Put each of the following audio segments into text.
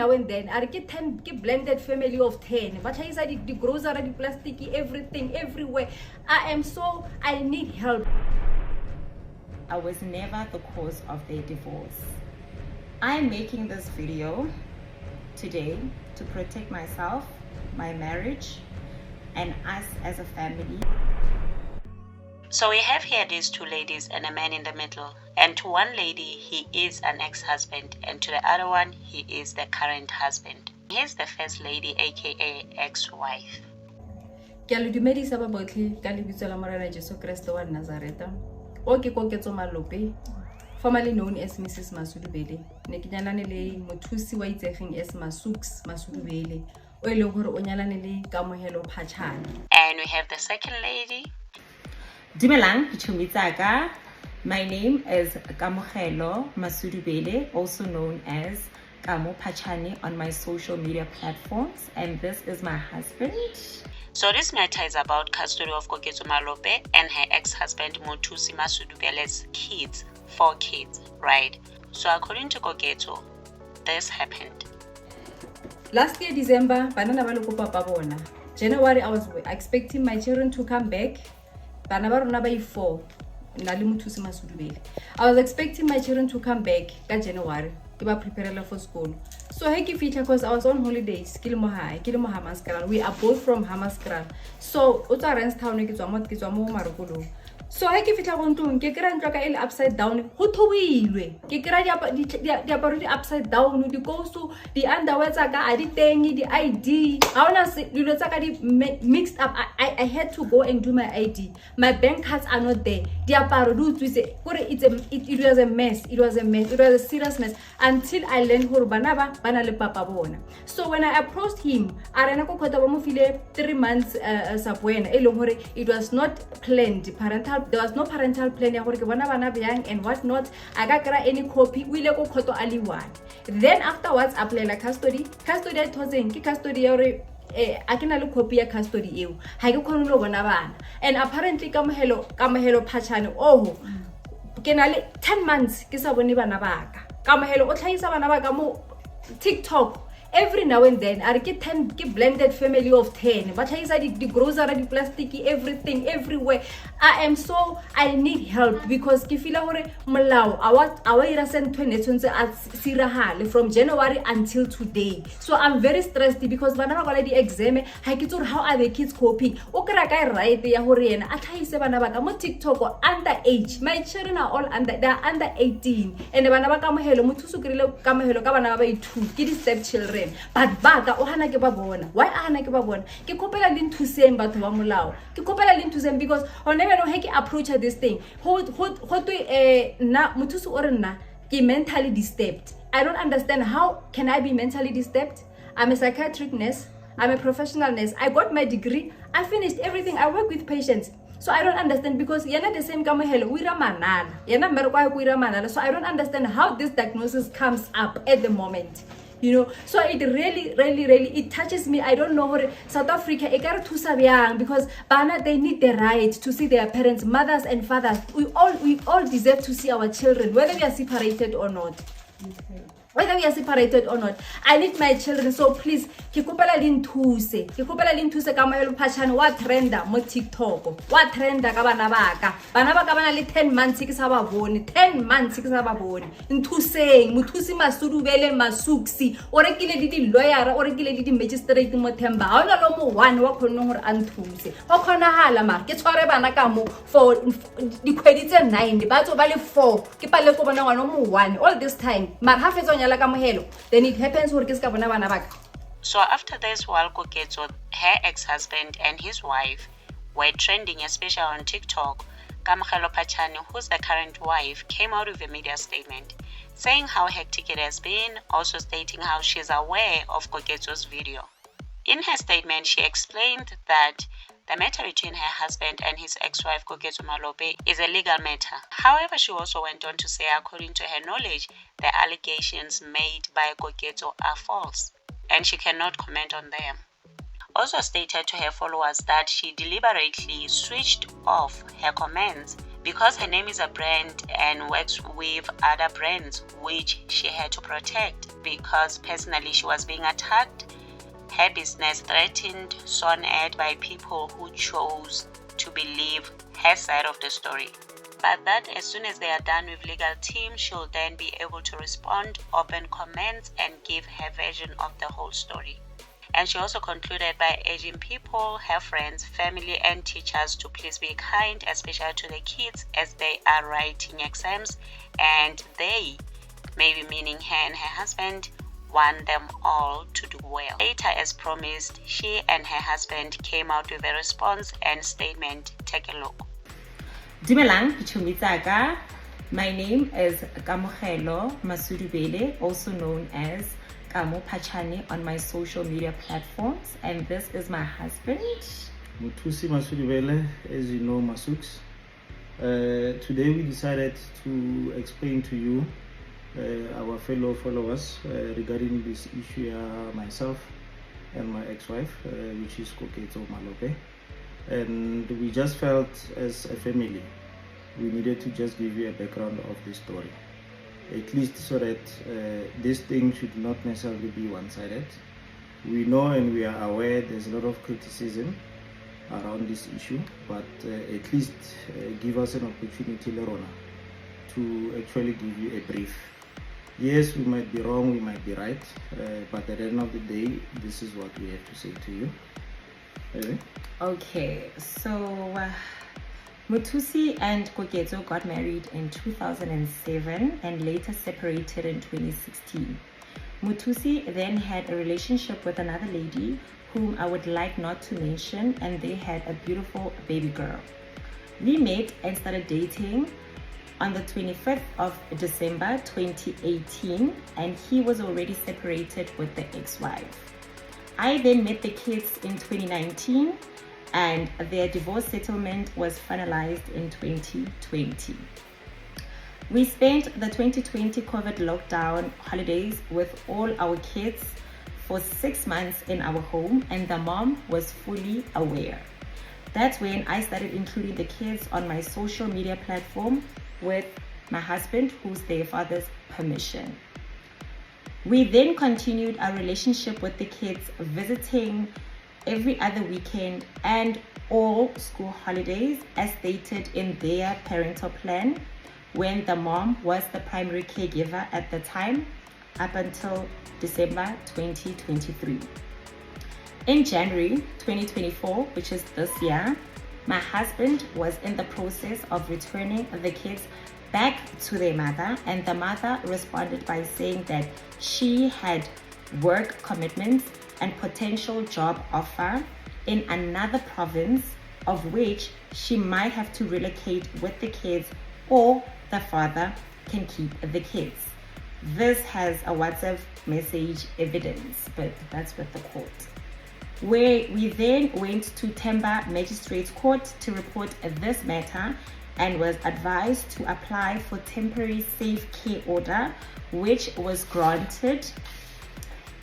now and then. I get 10 get blended family of 10. But I said the grocery, the plastic, everything, everywhere. I need help. I was never the cause of their divorce. I'm making this video today to protect myself, my marriage, and us as a family. So we have here these two ladies and a man in the middle. And to one lady, he is an ex-husband. And to the other one, he is the current husband. Here's the first lady, aka ex-wife. Ke a le dumedisa ba botlhe ka lebitso la Morena Jesu Kriste wa Nazareta. Ke Koketso Malope, formerly known as Mrs. Masudubele. Ne ke nyalane le mothusi wa itsegeng as Masudubele. O ile gore o nyalane le Kamo Phachane. And we have the second lady. Dumelang, Pichumitsaka. My name is Kamo Masudubele, also known as Kamo Phachane on my social media platforms, and this is my husband. So this matter is about custody of Koketso Malope and her ex-husband Mothusi Masudubele's kids, 4 kids, right? So according to Koketso, this happened. Last year December, banana ba lo papa bona. January I was expecting my children to come back. Bana ba rona ba 4. Na le Mothusi Masudubele. I was expecting my children to come back ka January. Ke ba prepare for school. So I ke fitla because I was on holidays. Ke le mo Hammanskraal. We are both from Hammanskraal. So o tsa Randstown ke tswa mo Marokolo. So I ke fitla go ntlong ke kra ntlo ka ile upside down go thobilwe ke kra diaparo di upside down di go di underwear tsa ka a di teng di ID ha ona dilo tsa ka di mixed up. I had to go and do my ID. My bank cards are not there. Diaparo di utswitse gore it was a mess. It was a serious mess until I learned gore bana le papa bona. So when I approached him arena ko khota ba mo file 3 months sa buena e leng gore it was not planned. There was no parental plan ya gore ke bona bana byang and what not. I got any copy we ile go khoto ali one. Then afterwards apply la custody I thousand ke custody ya gore a ke na le copy ya custody eo ha ke khone lo bona bana. And apparently Kamo Phachane ke na le 10 months ke sa bone bana baka. Kamo o tlhaisa bana baka mo TikTok. Every now and then I get 10 ke blended family of 10. But I said the grocery, the plastic, everything, everywhere. I need help because ke feel gore molao our ira sent 2020 at sirahale from January until today. So I'm very stressed because bana ba gola di exam ha ke tsore how are the kids coping. O kra ka right ya gore yena a tlhaise bana ba ka mo TikTok under age. My children are all they are under 18 and bana ba ka mohelo mothuso krile ka mohelo ka bana ba 2 ke di step children. But baka o hana ke ba bona. Why a hana ke ba bona? Ke kopela le nthuseng batho ba molao. Ke kopela le nthuseng because on never know how ke approach this thing. Na mothuso o re nna ke mentally disturbed. I don't understand how can I be mentally disturbed? I'm a psychiatric nurse. I'm a professional nurse. I got my degree. I finished everything. I work with patients. So I don't understand because you're not the same Kamo we ramanana. You're not merkwa we ramanana. So I don't understand how this diagnosis comes up at the moment. You know, so it really it touches me. I don't know how South Africa because bana they need the right to see their parents, mothers and fathers. We all deserve to see our children, whether we are separated or not. Whether we are separated or not, I need my children. So please, ke kopela lintuse Kamo Phachane wa trenda mo TikTok, wa trenda ka bana baka bana le 10 months ke sa ba bone 10 months ke sa ba bone nthuseng Mothusi Masudubele Masuksi o rekile di lawyer o rekile di magistrate mo Themba ha ona lo mo one wa khonong gore a nthuse o khona hala ma ke tshware bana ka mo for di khwedi tse 9 ba tso ba le 4 ke pale ko bona ngwana mo 1 all this time mar ha fetso then it happens for kids ka bona bana baka. So after this, while Koketso, her ex-husband and his wife were trending, especially on TikTok, Kamo Phachane, who's the current wife, came out with a media statement saying how hectic it has been, also stating how she's aware of Koketso's video. In her statement, she explained that the matter between her husband and his ex-wife Koketso Malope is a legal matter. However, she also went on to say, according to her knowledge, the allegations made by Koketso are false, and she cannot comment on them. Also stated to her followers that she deliberately switched off her comments because her name is a brand and works with other brands, which she had to protect because personally she was being attacked, her business threatened, sworn at by people who chose to believe her side of the story. But that as soon as they are done with legal team, she'll then be able to respond, open comments, and give her version of the whole story. And she also concluded by urging people, her friends, family, and teachers to please be kind, especially to the kids as they are writing exams, and they, maybe meaning her and her husband, want them all to do well. Later, as promised, she and her husband came out with a response and statement. Take a look. Dumelang, Pichumitsaga. My name is Kamo Phachane, also known as Kamo Phachane on my social media platforms, and this is my husband. Muthusi Masudibele, as you know, Masuks. Today we decided to explain to you, our fellow followers, regarding this issue, myself and my ex-wife, which is Koketso Malope. And we just felt as a family, we needed to just give you a background of this story. At least so that this thing should not necessarily be one-sided. We know and we are aware there's a lot of criticism around this issue, but at least give us an opportunity, Lerona, to actually give you a brief. Yes, we might be wrong, we might be right, but at the end of the day, this is what we have to say to you. Okay, so Muthusi and Koketso got married in 2007 and later separated in 2016. Muthusi then had a relationship with another lady whom I would like not to mention, and they had a beautiful baby girl. We met and started dating on the 25th of December 2018, and he was already separated with the ex-wife. I then met the kids in 2019, and their divorce settlement was finalized in 2020. We spent the 2020 COVID lockdown holidays with all our kids for 6 months in our home, and the mom was fully aware. That's when I started including the kids on my social media platform with my husband, who's their father's permission. We then continued our relationship with the kids, visiting every other weekend and all school holidays as stated in their parental plan, when the mom was the primary caregiver at the time, up until December 2023. In January 2024, which is this year, my husband was in the process of returning the kids back to their mother, and the mother responded by saying that she had work commitments and potential job offer in another province, of which she might have to relocate with the kids, or the father can keep the kids. This has a WhatsApp message evidence, but that's with the court. Where we then went to Temba Magistrates Court to report this matter, and was advised to apply for temporary safe care order, which was granted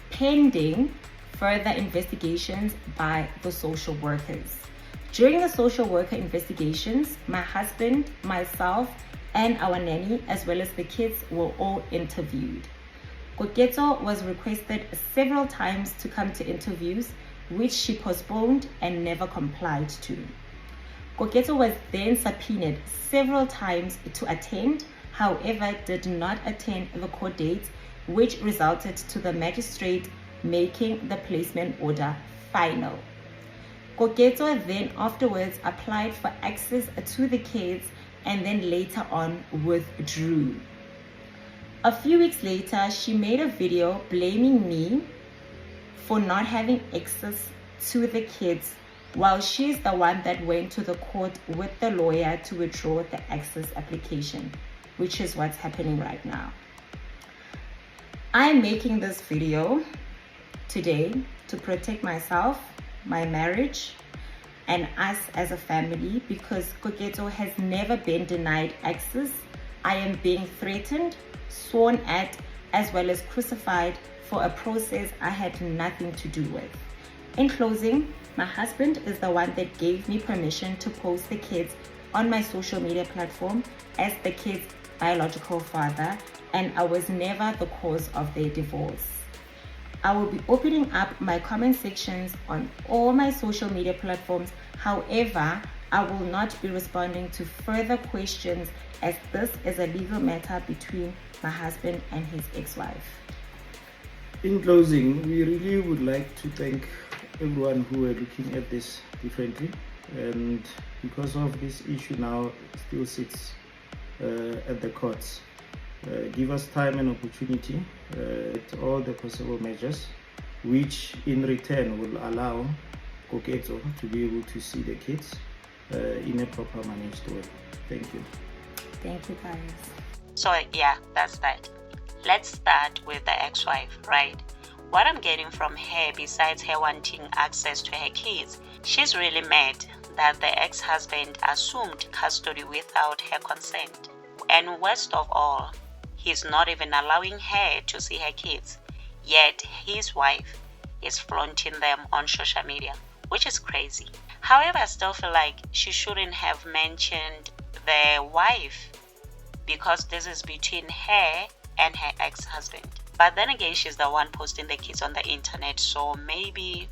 pending further investigations by the social workers. During the social worker investigations, my husband, myself, and our nanny, as well as the kids, were all interviewed. Koketso was requested several times to come to interviews, which she postponed and never complied to. Koketso was then subpoenaed several times to attend, however did not attend the court dates, which resulted to the magistrate making the placement order final. Koketso then afterwards applied for access to the kids and then later on withdrew. A few weeks later, she made a video blaming me for not having access to the kids, while she's the one that went to the court with the lawyer to withdraw the access application, which is what's happening right now. I'm making this video today to protect myself, my marriage, and us as a family, because Koketso has never been denied access. I am being threatened, sworn at, as well as crucified for a process I had nothing to do with. In closing, my husband is the one that gave me permission to post the kids on my social media platform as the kid's biological father, and I was never the cause of their divorce. I will be opening up my comment sections on all my social media platforms. However, I will not be responding to further questions as this is a legal matter between my husband and his ex-wife. In closing, we really would like to thank everyone who are looking at this differently, and because of this issue now still sits at the courts. Give us time and opportunity at all the possible measures, which in return will allow Koketso to be able to see the kids in a proper managed way. Thank you. Thank you, guys. So yeah, that's that. Let's start with the ex-wife, right? What I'm getting from her, besides her wanting access to her kids, she's really mad that the ex-husband assumed custody without her consent. And worst of all, he's not even allowing her to see her kids, yet his wife is flaunting them on social media, which is crazy. However, I still feel like she shouldn't have mentioned the wife because this is between her and her ex-husband. But then again, she's the one posting the kids on the internet, so maybe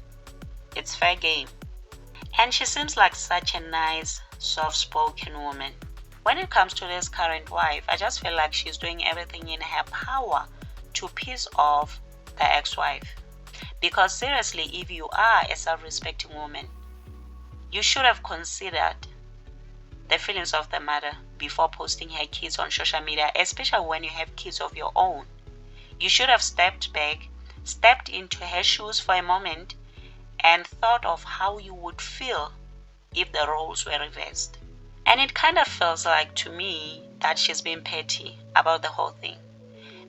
it's fair game. And she seems like such a nice, soft-spoken woman. When it comes to this current wife, I just feel like she's doing everything in her power to piss off the ex-wife. Because seriously, if you are a self-respecting woman, you should have considered the feelings of the mother before posting her kids on social media, especially when you have kids of your own. You should have stepped back, stepped into her shoes for a moment, and thought of how you would feel if the roles were reversed. And it kind of feels like to me that she's being petty about the whole thing,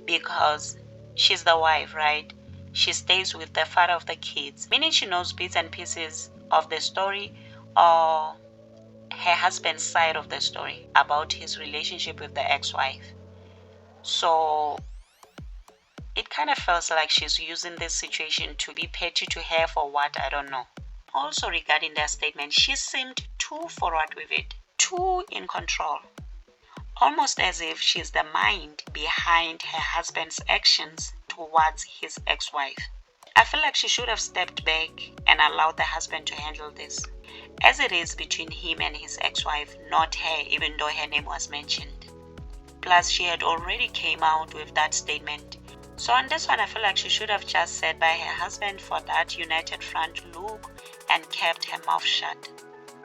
because she's the wife, right? She stays with the father of the kids, meaning she knows bits and pieces of the story or her husband's side of the story about his relationship with the ex-wife. So it kind of feels like she's using this situation to be petty to her for what, I don't know. Also regarding their statement, she seemed too forward with it, too in control, almost as if she's the mind behind her husband's actions towards his ex-wife. I feel like she should have stepped back and allowed the husband to handle this, as it is between him and his ex-wife, not her, even though her name was mentioned. Plus, she had already came out with that statement. So on this one, I feel like she should have just sat by her husband for that united front look and kept her mouth shut.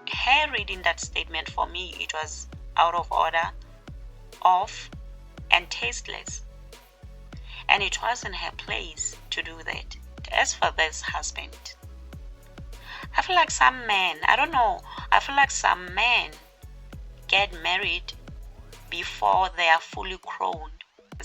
Her reading that statement, for me, it was out of order, off, and tasteless. And it wasn't her place to do that. As for this husband, I feel like some men, I don't know, I feel like some men get married before they are fully grown.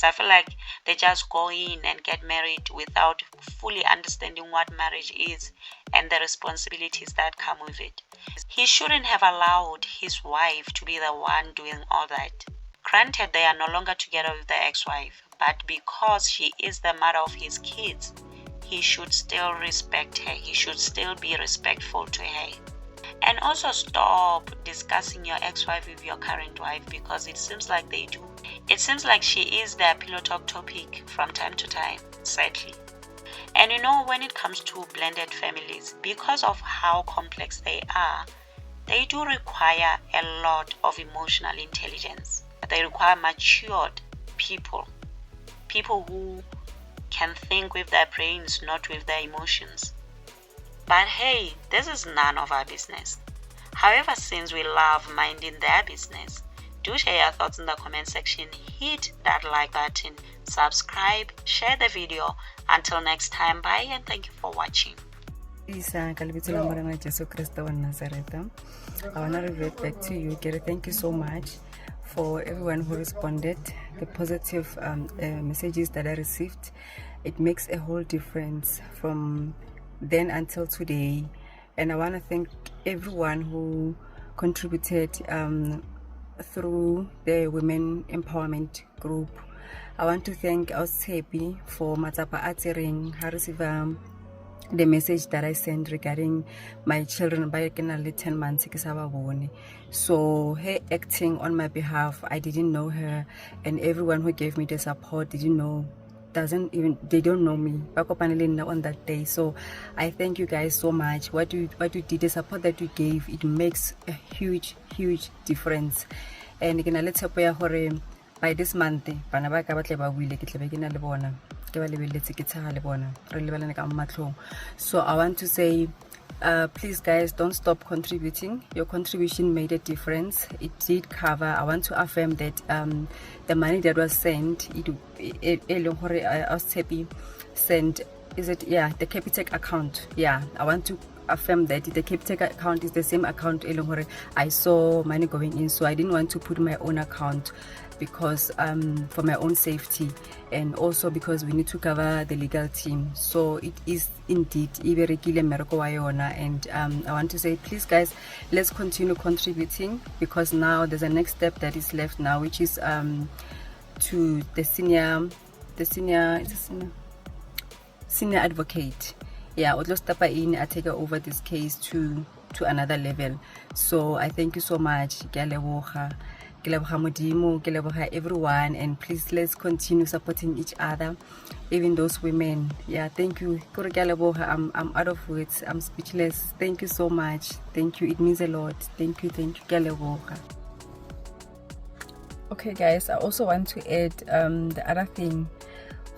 I feel like they just go in and get married without fully understanding what marriage is and the responsibilities that come with it. He shouldn't have allowed his wife to be the one doing all that. Granted, they are no longer together with the ex-wife, but because she is the mother of his kids, he should still respect her. He should still be respectful to her. And also stop discussing your ex-wife with your current wife, because it seems like they do. It seems like she is their pillow talk topic from time to time, sadly. And you know, when it comes to blended families, because of how complex they are, they do require a lot of emotional intelligence. They require matured people who can think with their brains, not with their emotions. But hey, this is none of our business. However, since we love minding their business, do share your thoughts in the comment section, hit that like button, subscribe, share the video. Until next time, bye and thank you for watching. I want to revert back to you, Gary. Thank you so much for everyone who responded, the positive messages that I received. It makes a whole difference from then until today. And I want to thank everyone who contributed through the Women Empowerment Group. I want to thank Aussepi for Matsapa Atering, Harisiva the message that I sent regarding my children by 10 months. So her acting on my behalf, I didn't know her, and everyone who gave me the support didn't know, they don't know me on that day. So I thank you guys so much. What you did, the support that you gave, it makes a huge difference. And let's hope by this month so I want to say, please guys, don't stop contributing. Your contribution made a difference. It did cover. I want to affirm that the money that was sent, I was happy sent, is it, yeah, the Capitec account. Yeah, I want to affirm that the Capitec account is the same account I saw money going in. So I didn't want to put my own account, because for my own safety, and also because we need to cover the legal team. So it is indeed and I want to say, please guys, let's continue contributing, because now there's a next step that is left now, which is to the senior advocate. Yeah, Odlo I take over this case to another level. So I thank you so much, everyone, and please let's continue supporting each other, even those women. Yeah, thank you. I'm out of words. I'm speechless. Thank you so much. Thank you. It means a lot. Thank you. Okay guys, I also want to add the other thing.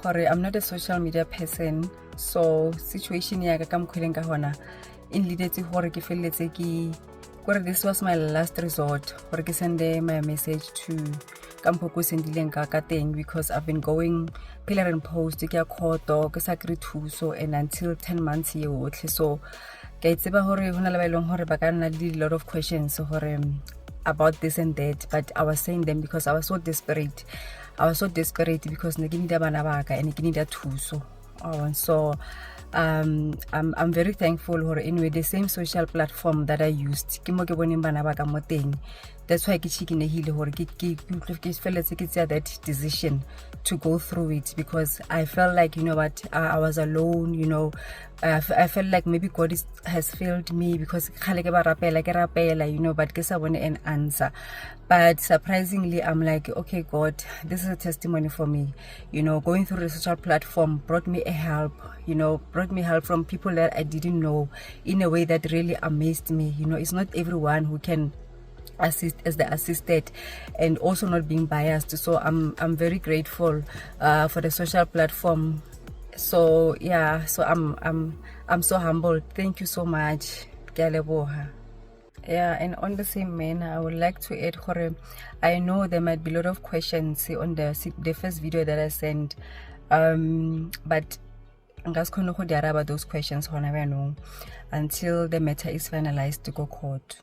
I'm not a social media person, so situation in this was my last resort to send my message to Kampo thing, because I've been going pillar and post so, and until 10 months here. So a lot of questions about this and that, but I was saying them because I was so desperate. Because so I'm very thankful anyway the same social platform that I used. That's why I that decision to go through it, because I felt like, you know what, I was alone, you know. I felt like maybe God has failed me, because you know, but guess I want an answer. But surprisingly, I'm like, okay, God, this is a testimony for me. You know, going through the social platform brought me a help, you know, brought me help from people that I didn't know in a way that really amazed me. You know, it's not everyone who can assist as the assisted, and also not being biased. So I'm very grateful for the social platform. So yeah, so I'm so humbled. Thank you so much. Yeah, and on the same manner, I would like to add, I know there might be a lot of questions on the first video that I sent, but I'm just going to about those questions until the matter is finalized to go court.